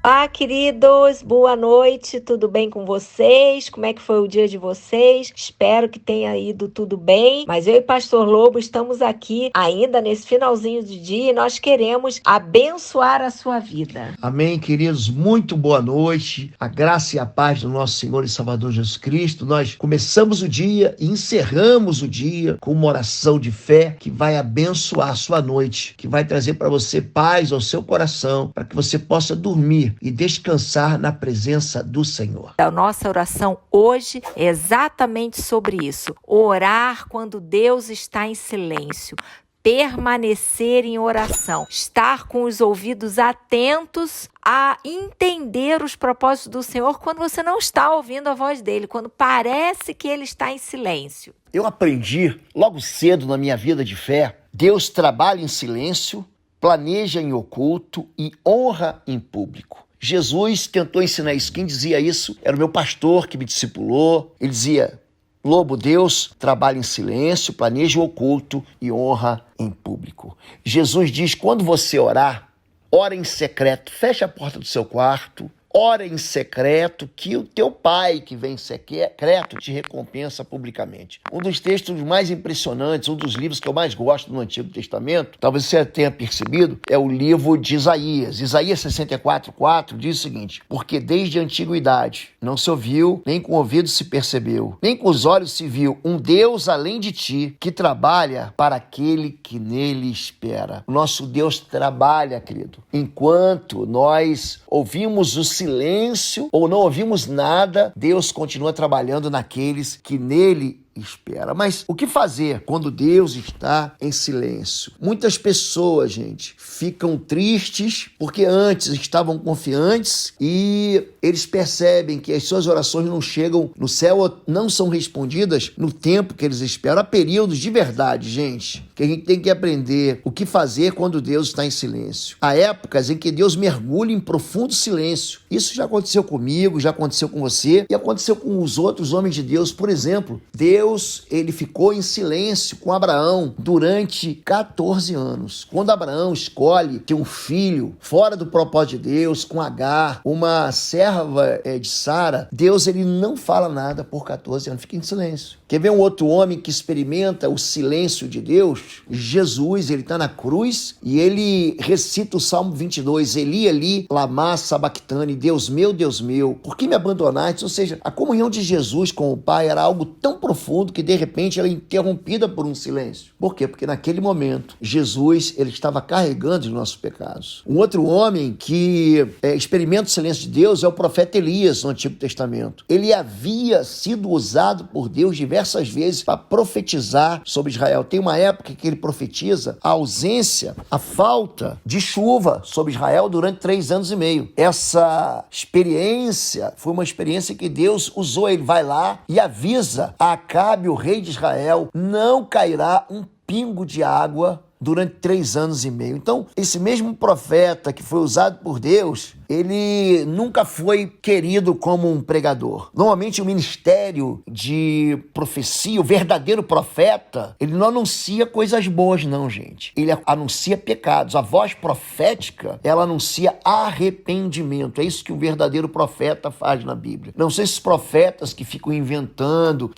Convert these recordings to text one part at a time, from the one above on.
Olá, queridos, boa noite, tudo bem com vocês? Como é que foi o dia de vocês? Espero que tenha ido tudo bem, mas eu e Pastor Lobo estamos aqui ainda nesse finalzinho de dia e nós queremos abençoar a sua vida. Amém, queridos, muito boa noite, a graça e a paz do nosso Senhor e Salvador Jesus Cristo. Nós começamos o dia e encerramos o dia com uma oração de fé que vai abençoar a sua noite, que vai trazer para você paz ao seu coração, para que você possa dormir e descansar na presença do Senhor. A nossa oração hoje é exatamente sobre isso: orar quando Deus está em silêncio. Permanecer em oração, estar com os ouvidos atentos a entender os propósitos do Senhor quando você não está ouvindo a voz dele, quando parece que ele está em silêncio. Eu aprendi logo cedo na minha vida de fé, Deus trabalha em silêncio, planeja em oculto e honra em público. Jesus tentou ensinar isso. Quem dizia isso era o meu pastor que me discipulou. Ele dizia: Lobo, Deus trabalha em silêncio, planeja o oculto e honra em público. Jesus diz: quando você orar, ora em secreto, feche a porta do seu quarto, ora em secreto, que o teu pai que vem em secreto te recompensa publicamente. Um dos textos mais impressionantes, um dos livros que eu mais gosto no Antigo Testamento, talvez você tenha percebido, é o livro de Isaías. Isaías 64:4 diz o seguinte: porque desde a antiguidade não se ouviu, nem com o ouvido se percebeu, nem com os olhos se viu um Deus além de ti, que trabalha para aquele que nele espera. O nosso Deus trabalha, querido. Enquanto nós ouvimos o silêncio ou não ouvimos nada, Deus continua trabalhando naqueles que nele espera. Mas o que fazer quando Deus está em silêncio? Muitas pessoas, gente, ficam tristes porque antes estavam confiantes e eles percebem que as suas orações não chegam no céu ou não são respondidas no tempo que eles esperam. Há períodos de verdade, gente, que a gente tem que aprender o que fazer quando Deus está em silêncio. Há épocas em que Deus mergulha em profundo silêncio. Isso já aconteceu comigo, já aconteceu com você e aconteceu com os outros homens de Deus. Por exemplo, Deus, ele ficou em silêncio com Abraão durante 14 anos. Quando Abraão escolhe ter um filho fora do propósito de Deus, com Agar, uma serva de Sara, Deus, ele não fala nada por 14 anos, fica em silêncio. Quer ver um outro homem que experimenta o silêncio de Deus? Jesus, ele está na cruz e ele recita o Salmo 22, Eli, Eli, lama sabachthani, Deus meu, por que me abandonaste? Ou seja, a comunhão de Jesus com o Pai era algo tão profundo que de repente ela é interrompida por um silêncio. Por quê? Porque naquele momento Jesus, ele estava carregando os nossos pecados. Um outro homem que experimenta o silêncio de Deus é o profeta Elias no Antigo Testamento. Ele havia sido usado por Deus diversas vezes para profetizar sobre Israel. Tem uma época que ele profetiza a ausência, a falta de chuva sobre Israel durante 3 anos e meio. Essa experiência foi uma experiência que Deus usou. Ele vai lá e avisa a Acabe, o rei de Israel: não cairá um pingo de água durante 3 anos e meio. Então, esse mesmo profeta que foi usado por Deus, ele nunca foi querido como um pregador. Normalmente o ministério de profecia, o verdadeiro profeta, ele não anuncia coisas boas não, gente. Ele anuncia pecados. A voz profética, ela anuncia arrependimento. É isso que o verdadeiro profeta faz na Bíblia. Não são esses profetas que ficam inventando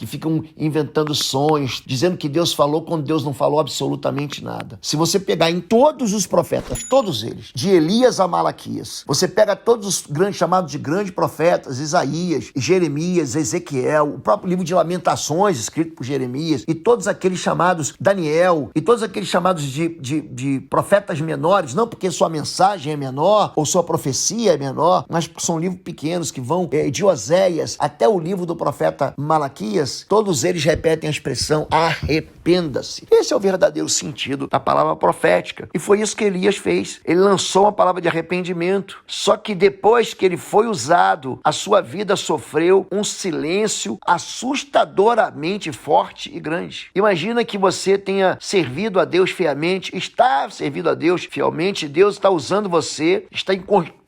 sonhos, dizendo que Deus falou quando Deus não falou absolutamente nada. Se você pegar em todos os profetas, todos eles, de Elias a Malaquias, você pega todos os grandes, chamados de grandes profetas, Isaías, Jeremias, Ezequiel, o próprio livro de Lamentações, escrito por Jeremias, e todos aqueles chamados Daniel, e todos aqueles chamados de profetas menores, não porque sua mensagem é menor, ou sua profecia é menor, mas porque são livros pequenos que vão de Oséias até o livro do profeta Malaquias, todos eles repetem a expressão arrependa-se. Esse é o verdadeiro sentido da palavra profética. E foi isso que Elias fez. Ele lançou uma palavra de arrependimento. Só que depois que ele foi usado, a sua vida sofreu um silêncio assustadoramente forte e grande. Imagina que você tenha servido a Deus fielmente, está servindo a Deus fielmente, Deus está usando você, está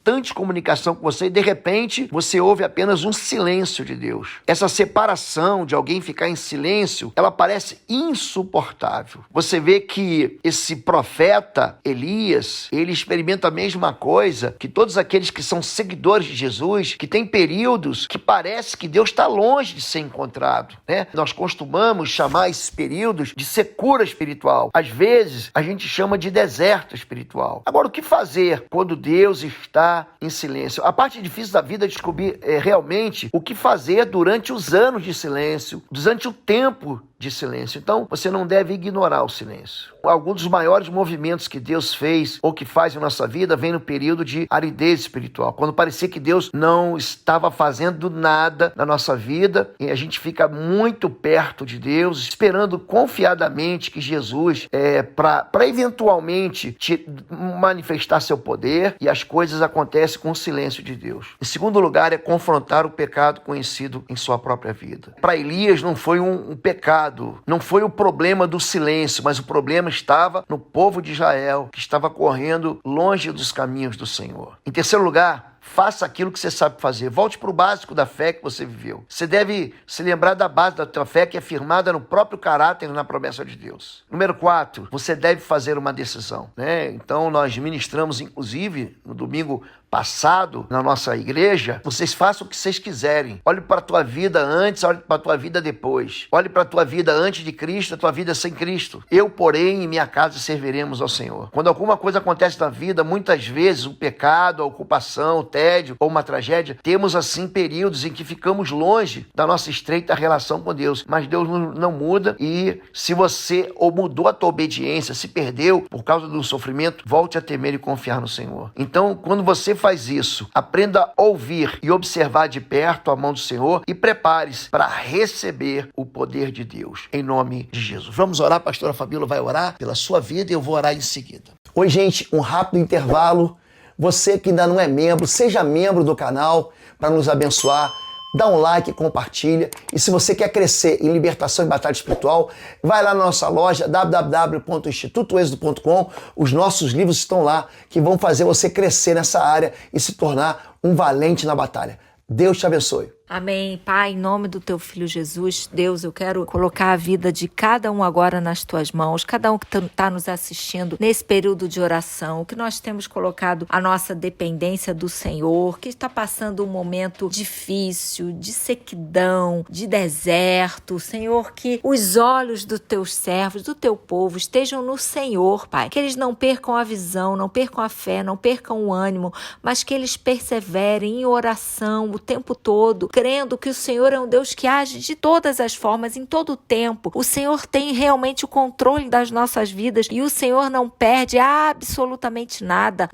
constante comunicação com você e de repente você ouve apenas um silêncio de Deus. Essa separação de alguém ficar em silêncio, ela parece insuportável. Você vê que esse profeta Elias, ele experimenta a mesma coisa que todos aqueles que são seguidores de Jesus, que tem períodos que parece que Deus está longe de ser encontrado, né? Nós costumamos chamar esses períodos de secura espiritual. Às vezes, a gente chama de deserto espiritual. Agora, o que fazer quando Deus está em silêncio? A parte difícil da vida é descobrir realmente o que fazer durante os anos de silêncio, durante o tempo de silêncio. Então, você não deve ignorar o silêncio. Alguns dos maiores movimentos que Deus fez ou que faz em nossa vida vem no período de aridez espiritual, quando parecia que Deus não estava fazendo nada na nossa vida e a gente fica muito perto de Deus, esperando confiadamente que Jesus para eventualmente te manifestar seu poder, e as coisas acontecem com o silêncio de Deus. Em segundo lugar, é confrontar o pecado conhecido em sua própria vida. Para Elias não foi um pecado, não foi o problema do silêncio, mas o problema estava no povo de Israel, que estava correndo longe dos caminhos do Senhor. Em terceiro lugar, faça aquilo que você sabe fazer. Volte para o básico da fé que você viveu. Você deve se lembrar da base da tua fé, que é firmada no próprio caráter e na promessa de Deus. Número 4, você deve fazer uma decisão, né? Então, nós ministramos, inclusive, no domingo passado, na nossa igreja, vocês façam o que vocês quiserem. Olhe para a tua vida antes, olhe para a tua vida depois. Olhe para a tua vida antes de Cristo, a tua vida sem Cristo. Eu, porém, em minha casa serviremos ao Senhor. Quando alguma coisa acontece na vida, muitas vezes o pecado, a ocupação, o tédio ou uma tragédia, temos assim períodos em que ficamos longe da nossa estreita relação com Deus. Mas Deus não muda, e se você ou mudou a tua obediência, se perdeu por causa do sofrimento, volte a temer e confiar no Senhor. Então, quando você faz isso, aprenda a ouvir e observar de perto a mão do Senhor e prepare-se para receber o poder de Deus, em nome de Jesus. Vamos orar, a pastora Fabíola vai orar pela sua vida e eu vou orar em seguida. Oi, gente, um rápido intervalo. Você que ainda não é membro, seja membro do canal para nos abençoar. Dá um like, compartilha. E se você quer crescer em libertação e batalha espiritual, vai lá na nossa loja www.institutoexodo.com. Os nossos livros estão lá, que vão fazer você crescer nessa área e se tornar um valente na batalha. Deus te abençoe. Amém. Pai, em nome do teu filho Jesus, Deus, eu quero colocar a vida de cada um agora nas tuas mãos, cada um que está nos assistindo nesse período de oração, que nós temos colocado a nossa dependência do Senhor, que está passando um momento difícil, de sequidão, de deserto. Senhor, que os olhos dos teus servos, do teu povo, estejam no Senhor, Pai. Que eles não percam a visão, não percam a fé, não percam o ânimo, mas que eles perseverem em oração o tempo todo, crendo que o Senhor é um Deus que age de todas as formas, em todo o tempo. O Senhor tem realmente o controle das nossas vidas e o Senhor não perde absolutamente nada,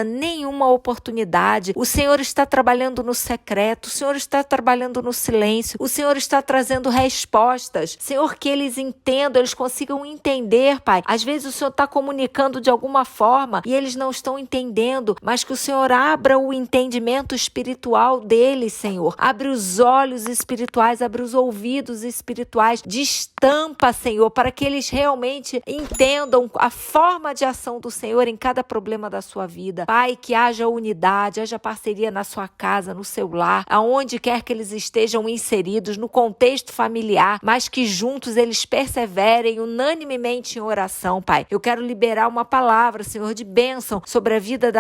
nenhuma oportunidade. O Senhor está trabalhando no secreto, o Senhor está trabalhando no silêncio, o Senhor está trazendo respostas. Senhor, que eles entendam, eles consigam entender, Pai. Às vezes o Senhor está comunicando de alguma forma e eles não estão entendendo, mas que o Senhor abra o entendimento espiritual deles, Senhor. Abre os olhos espirituais, abre os ouvidos espirituais, destampa, Senhor, para que eles realmente entendam a forma de ação do Senhor em cada problema da sua vida. Pai, que haja unidade, haja parceria na sua casa, no seu lar, aonde quer que eles estejam inseridos, no contexto familiar, mas que juntos eles perseverem unanimemente em oração, Pai. Eu quero liberar uma palavra, Senhor, de bênção sobre a vida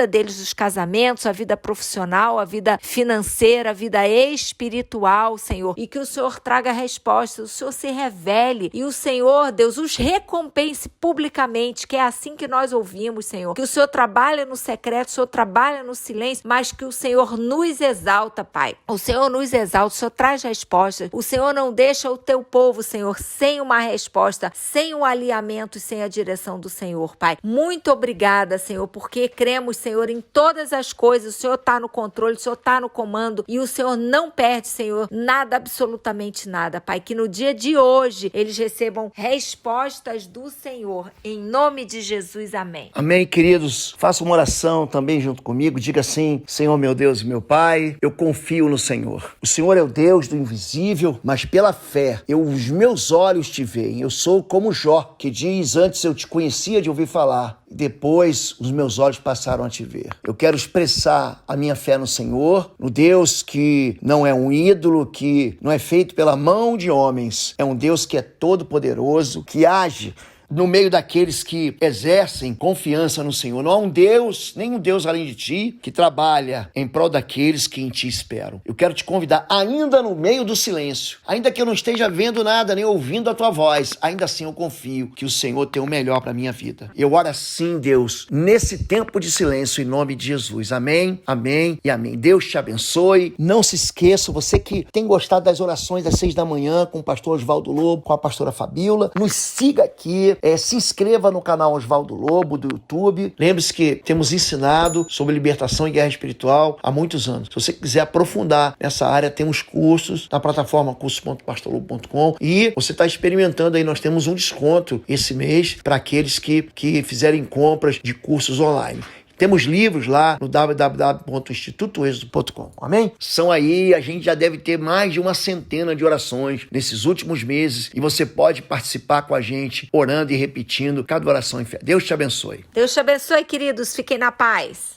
deles, os casamentos, a vida profissional, a vida financeira, a vida espiritual, Senhor, e que o Senhor traga respostas, o Senhor se revele e o Senhor, Deus, os recompense publicamente, que é assim que nós ouvimos, Senhor, que o Senhor trabalha no secreto, o Senhor trabalha no silêncio, mas que o Senhor nos exalta, Pai. O Senhor nos exalta, o Senhor traz respostas, o Senhor não deixa o teu povo, Senhor, sem uma resposta, sem um alinhamento e sem a direção do Senhor, Pai. Muito obrigada, Senhor, porque cremos, Senhor, em todas as coisas, o Senhor está no controle, o Senhor está no comando e o Senhor não perde, Senhor, nada, absolutamente nada, Pai. Que no dia de hoje eles recebam respostas do Senhor. Em nome de Jesus, amém. Amém, queridos. Faça uma oração também junto comigo. Diga assim: Senhor, meu Deus e meu Pai, eu confio no Senhor. O Senhor é o Deus do invisível, mas pela fé, os meus olhos te veem. Eu sou como Jó, que diz: antes eu te conhecia de ouvir falar, e depois os meus olhos passaram a te ver. Eu quero expressar a minha fé no Senhor, no Deus que não é um ídolo, que não é feito pela mão de homens, é um Deus que é todo-poderoso, que age no meio daqueles que exercem confiança no Senhor. Não há um Deus, nenhum Deus além de ti, que trabalha em prol daqueles que em ti esperam. Eu quero te convidar, ainda no meio do silêncio, ainda que eu não esteja vendo nada, nem ouvindo a tua voz, ainda assim eu confio que o Senhor tem o melhor para a minha vida. Eu oro assim, Deus, nesse tempo de silêncio, em nome de Jesus. Amém, amém e amém. Deus te abençoe. Não se esqueça, você que tem gostado das orações às 6 da manhã com o pastor Oswaldo Lobo, com a pastora Fabíola, nos siga aqui. Se inscreva no canal Oswaldo Lobo do YouTube. Lembre-se que temos ensinado sobre libertação e guerra espiritual há muitos anos. Se você quiser aprofundar nessa área, temos cursos na plataforma cursos.pastorlobo.com e você está experimentando aí, nós temos um desconto esse mês para aqueles que fizerem compras de cursos online. Temos livros lá no www.institutoexodo.com. Amém? São aí, a gente já deve ter mais de 100 de orações nesses últimos meses e você pode participar com a gente orando e repetindo cada oração em fé. Deus te abençoe. Deus te abençoe, queridos. Fiquem na paz.